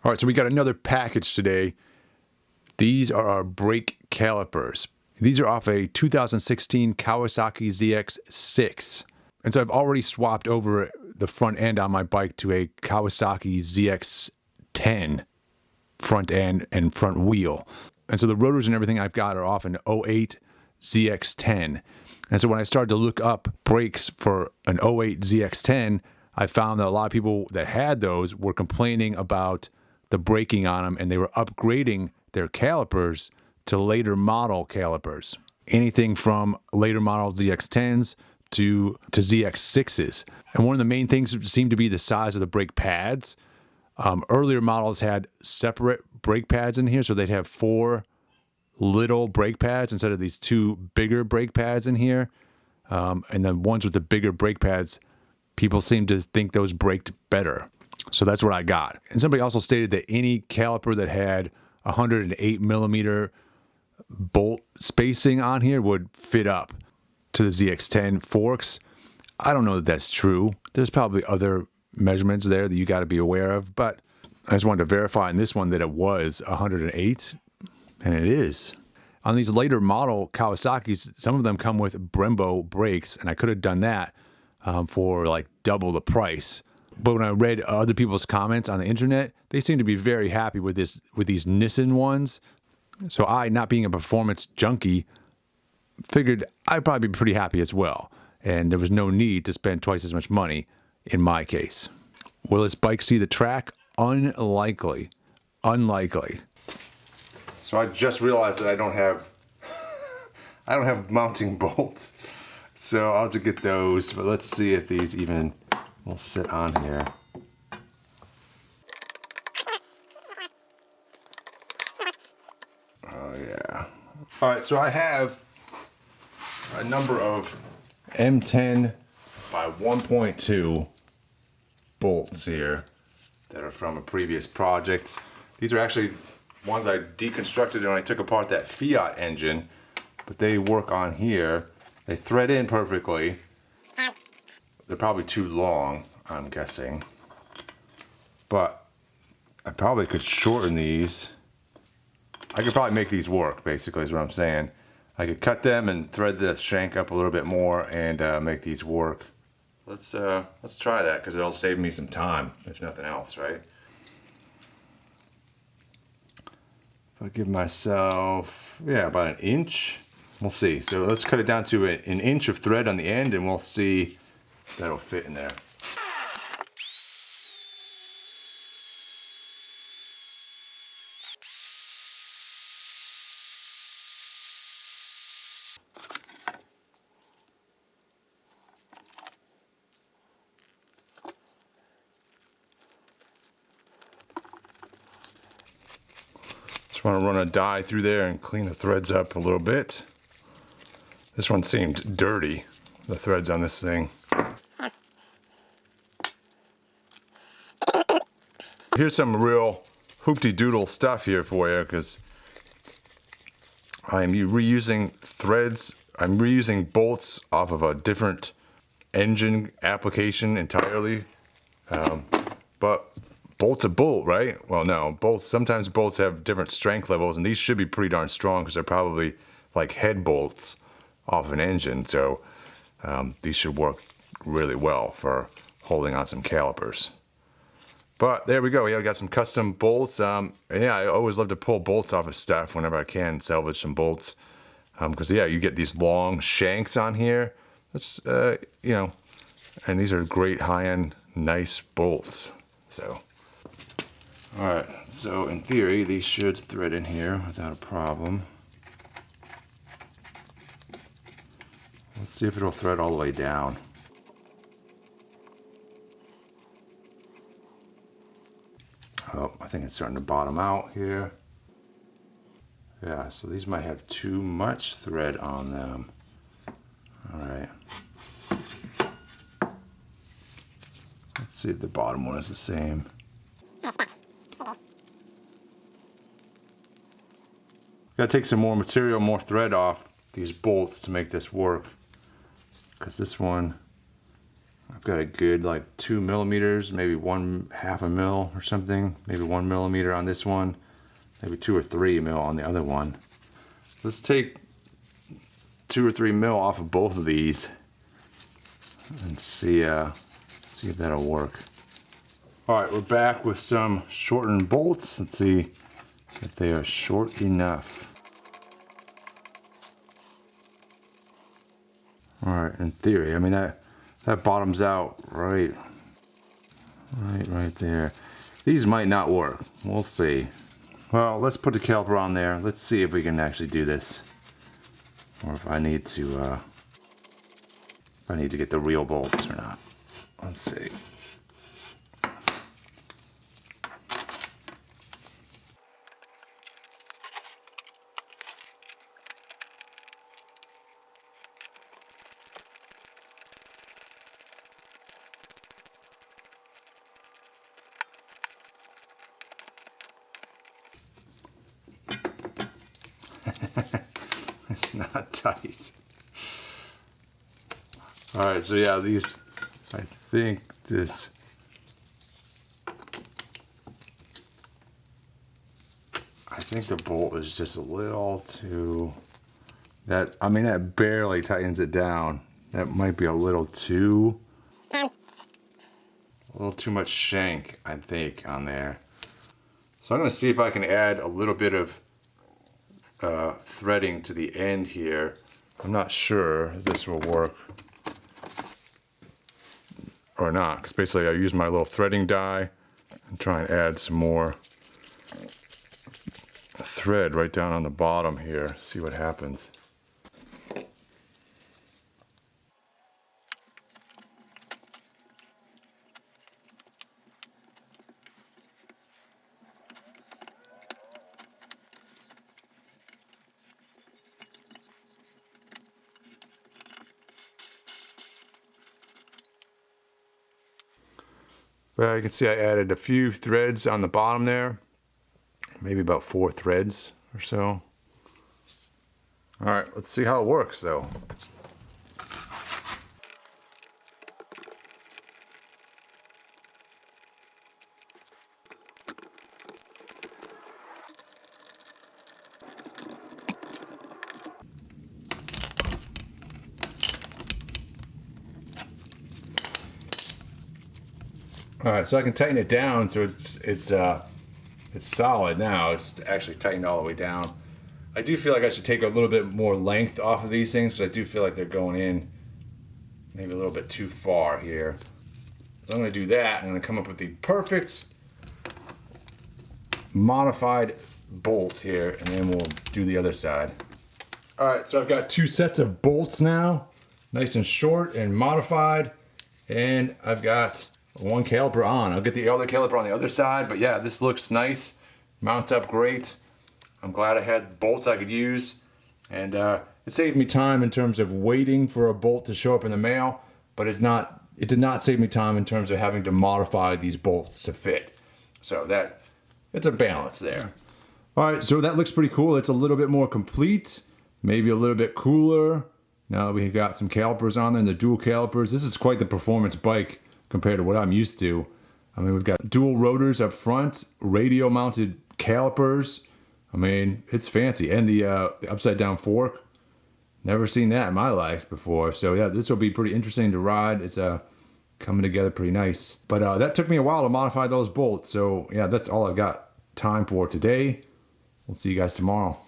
All right, so we got another package today. These are our brake calipers. These are off a 2016 Kawasaki ZX-6. And so I've already swapped over the front end on my bike to a Kawasaki ZX-10 front end and front wheel. And so the rotors and everything I've got are off an '08 ZX-10. And so when I started to look up brakes for an '08 ZX-10, I found that a lot of people that had those were complaining about the braking on them, and they were upgrading their calipers to later model calipers. Anything from later model ZX-10s to ZX-6s. And one of the main things seemed to be the size of the brake pads. Earlier models had separate brake pads in here, so they'd have 4 little brake pads instead of these 2 bigger brake pads in here. And the ones with the bigger brake pads, people seem to think those braked better. So that's what I got. And somebody also stated that any caliper that had 108 millimeter bolt spacing on here would fit up to the ZX-10 forks. I don't know that that's true. There's probably other measurements there that you got to be aware of, but I just wanted to verify in this one that it was 108, and it is. On these later model Kawasaki's, some of them come with Brembo brakes, and I could have done that for like double the price. But when I read other people's comments on the internet, they seem to be very happy with these Nissan ones. So I, not being a performance junkie, figured I'd probably be pretty happy as well. And there was no need to spend twice as much money in my case. Will this bike see the track? Unlikely. Unlikely. So I just realized that I don't have mounting bolts. So I'll have to get those, but let's see if these even will sit on here. Oh yeah. All right, so I have a number of M10 by 1.2 bolts here that are from a previous project. These are actually ones I deconstructed when I took apart that Fiat engine, but they work on here. They thread in perfectly. They're probably too long, I'm guessing. But I probably could shorten these. I could probably make these work, basically, is what I'm saying. I could cut them and thread the shank up a little bit more and make these work. Let's try that, because it'll save me some time, if nothing else, right? If I give myself, yeah, about an inch. We'll see. So let's cut it down to an inch of thread on the end, and we'll see if that'll fit in there. Just want to run a die through there and clean the threads up a little bit. This one seemed dirty, the threads on this thing. Here's some real hoopty-doodle stuff here for you, because I'm reusing threads. I'm reusing bolts off of a different engine application entirely. But bolt's a bolt, right? Well, no, sometimes bolts have different strength levels, and these should be pretty darn strong because they're probably like head bolts off an engine. So these should work really well for holding on some calipers. But there we go. Yeah, I got some custom bolts. Yeah, I always love to pull bolts off of stuff whenever I can, salvage some bolts. Because yeah, you get these long shanks on here. That's you know, and these are great high-end, nice bolts. So, all right. So in theory, these should thread in here without a problem. Let's see if it'll thread all the way down. Oh, I think it's starting to bottom out here. Yeah, so these might have too much thread on them. All right. Let's see if the bottom one is the same. Gotta take some more material, more thread off these bolts to make this work. Because this one, got a good like 2 millimeters, maybe 1/2 a mil or something, maybe 1 millimeter on this one, maybe 2 or 3 mil on the other one. Let's take 2 or 3 mil off of both of these and see if that'll work. All right, we're back with some shortened bolts. Let's see if they are short enough. All right, in theory, I mean that bottoms out right there. These might not work. We'll see. Well, let's put the caliper on there. Let's see if we can actually do this, or if I need to get the real bolts or not. Let's see. It's not tight. All right, so yeah, these, I think the bolt is just a little too, that barely tightens it down. That might be a little much shank, I think, on there. So I'm gonna see if I can add a little bit of threading to the end here. I'm not sure if this will work or not, because basically I use my little threading die and try and add some more thread right down on the bottom here, see what happens. Well, you can see I added a few threads on the bottom there, maybe about 4 threads or so. All right, let's see how it works though. All right, so I can tighten it down so it's solid now. It's actually tightened all the way down. I do feel like I should take a little bit more length off of these things, because I do feel like they're going in maybe a little bit too far here. So I'm going to do that, and I'm going to come up with the perfect modified bolt here, and then we'll do the other side. All right, so I've got 2 sets of bolts now, nice and short and modified, and I've got 1 caliper on. I'll get the other caliper on the other side, but yeah, this looks nice, mounts up great. I'm glad I had bolts I could use, and it saved me time in terms of waiting for a bolt to show up in the mail, but it did not save me time in terms of having to modify these bolts to fit. So it's a balance there. All right, so that looks pretty cool. It's a little bit more complete, maybe a little bit cooler. Now that we've got some calipers on there, and the dual calipers. This is quite the performance bike compared to what I'm used to. I mean, we've got dual rotors up front, radio mounted calipers. I mean, it's fancy. And the upside down fork. Never seen that in my life before. So yeah, this will be pretty interesting to ride. It's coming together pretty nice. But that took me a while to modify those bolts. So yeah, that's all I've got time for today. We'll see you guys tomorrow.